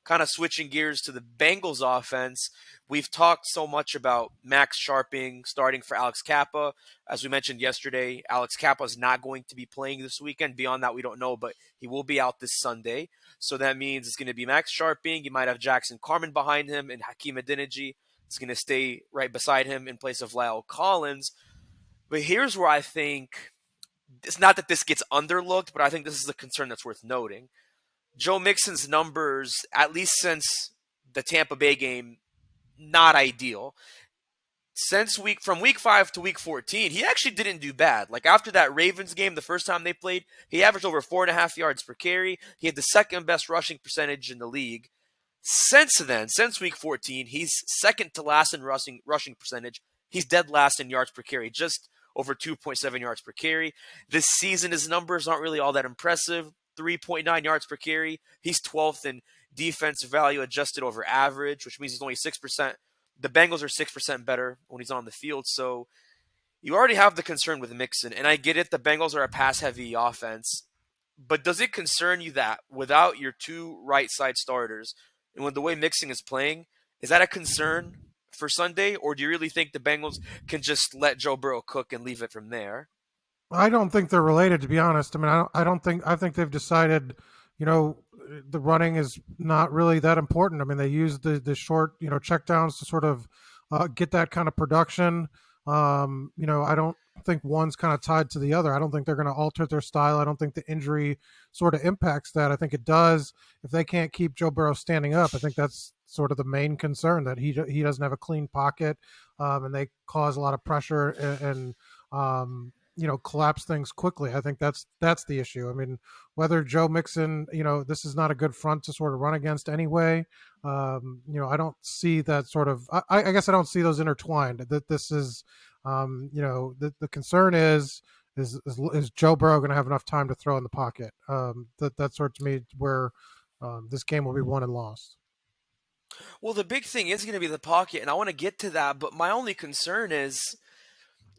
kind of switching gears to the Bengals offense, we've talked so much about Max Sharping starting for Alex Kappa. As we mentioned yesterday, Alex Kappa is not going to be playing this weekend. Beyond that, we don't know, but he will be out this Sunday. So that means it's going to be Max Sharping. You might have Jackson Carman behind him and Hakeem Adeniji. It's going to stay right beside him in place of Lyle Collins. But here's where I think, it's not that this gets underlooked, but I think this is a concern that's worth noting. Joe Mixon's numbers, at least since the Tampa Bay game, not ideal. From week 5 to week 14, he actually didn't do bad. Like after that Ravens game, the first time they played, he averaged over 4.5 yards per carry. He had the second best rushing percentage in the league. Since then, since week 14, he's second to last in rushing percentage. He's dead last in yards per carry, just over 2.7 yards per carry. This season, his numbers aren't really all that impressive. 3.9 yards per carry. He's 12th in defensive value adjusted over average, which means he's only 6%. The Bengals are 6% better when he's on the field. So you already have the concern with Mixon. And I get it, the Bengals are a pass-heavy offense. But does it concern you that without your two right side starters, and with the way Mixon is playing, is that a concern for Sunday? Or do you really think the Bengals can just let Joe Burrow cook and leave it from there? I don't think they're related, to be honest. I mean, I think they've decided, the running is not really that important. I mean, they use the short, checkdowns to sort of get that kind of production. I don't think one's kind of tied to the other. I don't think they're going to alter their style. I don't think the injury sort of impacts that. I think it does if they can't keep Joe Burrow standing up. I think that's sort of the main concern, that he doesn't have a clean pocket, and they cause a lot of pressure and collapse things quickly. I think that's the issue. I mean, whether Joe Mixon, this is not a good front to sort of run against anyway. I don't see that sort of. I guess I don't see those intertwined. That this is, the concern is Joe Burrow going to have enough time to throw in the pocket? That's sort of to me where this game will be won and lost. Well, the big thing is going to be the pocket, and I want to get to that. But my only concern is,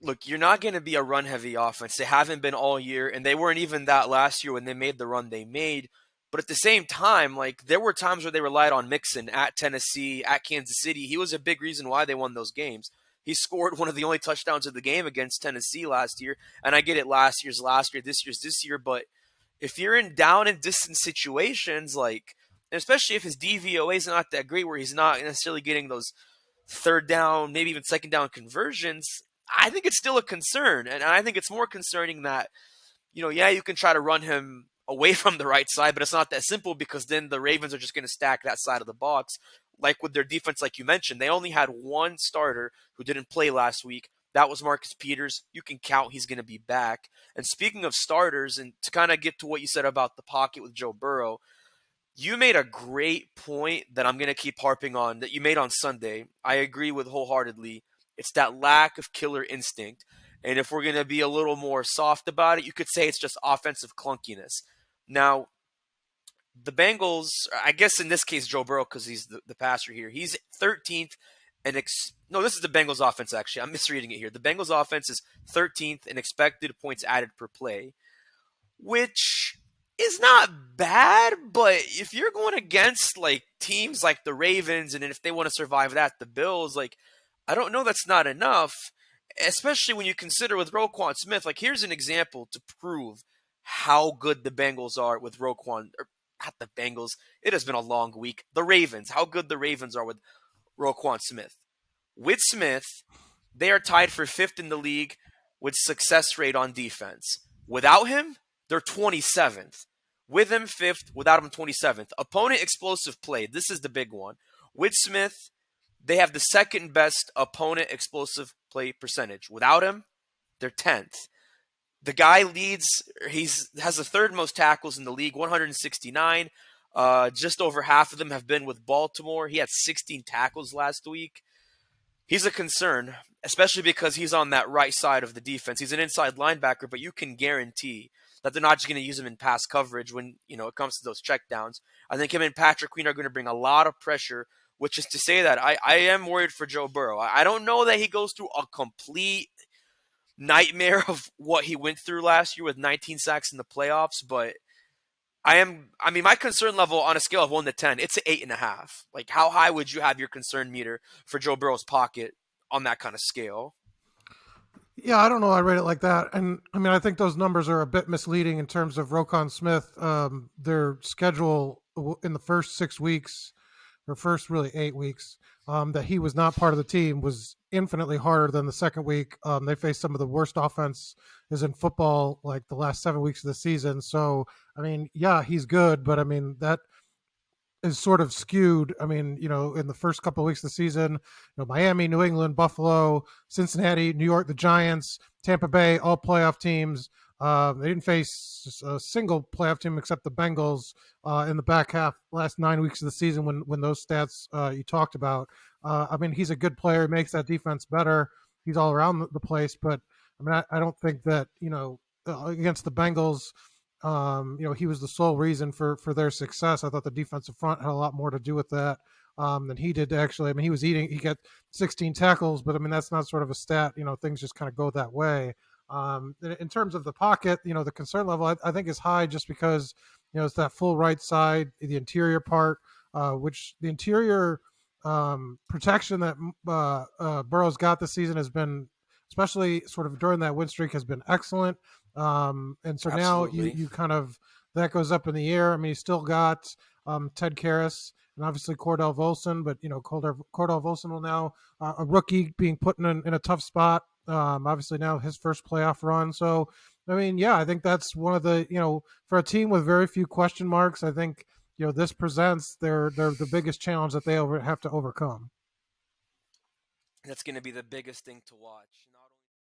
look, you're not going to be a run-heavy offense. They haven't been all year, and they weren't even that last year when they made the run they made. But at the same time, like, there were times where they relied on Mixon at Tennessee, at Kansas City. He was a big reason why they won those games. He scored one of the only touchdowns of the game against Tennessee last year. And I get it, last year's last year, this year's this year. But if you're in down and distance situations, like, especially if his DVOA is not that great, where he's not necessarily getting those third down, maybe even second down conversions, I think it's still a concern. And I think it's more concerning that, you can try to run him away from the right side, but it's not that simple, because then the Ravens are just going to stack that side of the box. Like with their defense, like you mentioned, they only had one starter who didn't play last week. That was Marcus Peters. You can count he's going to be back. And speaking of starters, and to kind of get to what you said about the pocket with Joe Burrow, you made a great point that I'm going to keep harping on, that you made on Sunday. I agree with wholeheartedly. It's that lack of killer instinct. And if we're going to be a little more soft about it, you could say it's just offensive clunkiness. Now, the Bengals, I guess in this case, Joe Burrow, because he's the passer here, he's 13th. No, this is the Bengals offense, actually. I'm misreading it here. The Bengals offense is 13th in expected points added per play, which is not bad, but if you're going against like teams like the Ravens, and if they want to survive that, the Bills, like, I don't know, that's not enough, especially when you consider with Roquan Smith. Like, here's an example to prove how good the Bengals are with Roquan, or not the Bengals. It has been a long week. The Ravens, how good the Ravens are with Roquan Smith. With Smith, they are tied for 5th in the league with success rate on defense. Without him, they're 27th. With him, 5th. Without him, 27th. Opponent explosive play. This is the big one. With Smith, they have the second best opponent explosive play percentage. Without him, they're 10th. The guy has the third most tackles in the league, 169. Just over half of them have been with Baltimore. He had 16 tackles last week. He's a concern, especially because he's on that right side of the defense. He's an inside linebacker, but you can guarantee that they're not just going to use him in pass coverage when it comes to those checkdowns. I think him and Patrick Queen are going to bring a lot of pressure, which is to say that I am worried for Joe Burrow. I don't know that he goes through a complete nightmare of what he went through last year with 19 sacks in the playoffs, but I mean, my concern level on a scale of 1 to 10, it's an 8.5. Like, how high would you have your concern meter for Joe Burrow's pocket on that kind of scale? Yeah, I don't know. I rate it like that, and I mean, I think those numbers are a bit misleading in terms of Roquan Smith. Their schedule in the first 6 weeks, or first really 8 weeks, that he was not part of the team was infinitely harder than the second week. They faced some of the worst offense is in football, like the last 7 weeks of the season. So, I mean, yeah, he's good, but I mean that is sort of skewed. I mean, in the first couple of weeks of the season, Miami, New England, Buffalo, Cincinnati, New York, the Giants, Tampa Bay, all playoff teams. They didn't face a single playoff team except the Bengals in the back half, last 9 weeks of the season when those stats you talked about. I mean, he's a good player, he makes that defense better. He's all around the place, but I mean, I don't think that against the Bengals, he was the sole reason for their success. I thought the defensive front had a lot more to do with that than he did actually. I mean, he got 16 tackles, but I mean, that's not sort of a stat. Things just kind of go that way. In terms of the pocket, the concern level, I think is high just because, it's that full right side, the interior part, which the interior protection that Burrow's got this season has been, especially sort of during that win streak, has been excellent. And so now Absolutely. you kind of, that goes up in the air. I mean, he's still got Ted Karras and obviously Cordell Volson, but Cordell Volson will now a rookie being put in a tough spot. Obviously now his first playoff run. So I mean, yeah, I think that's one of the for a team with very few question marks. I think this presents their the biggest challenge that they have to overcome. That's going to be the biggest thing to watch.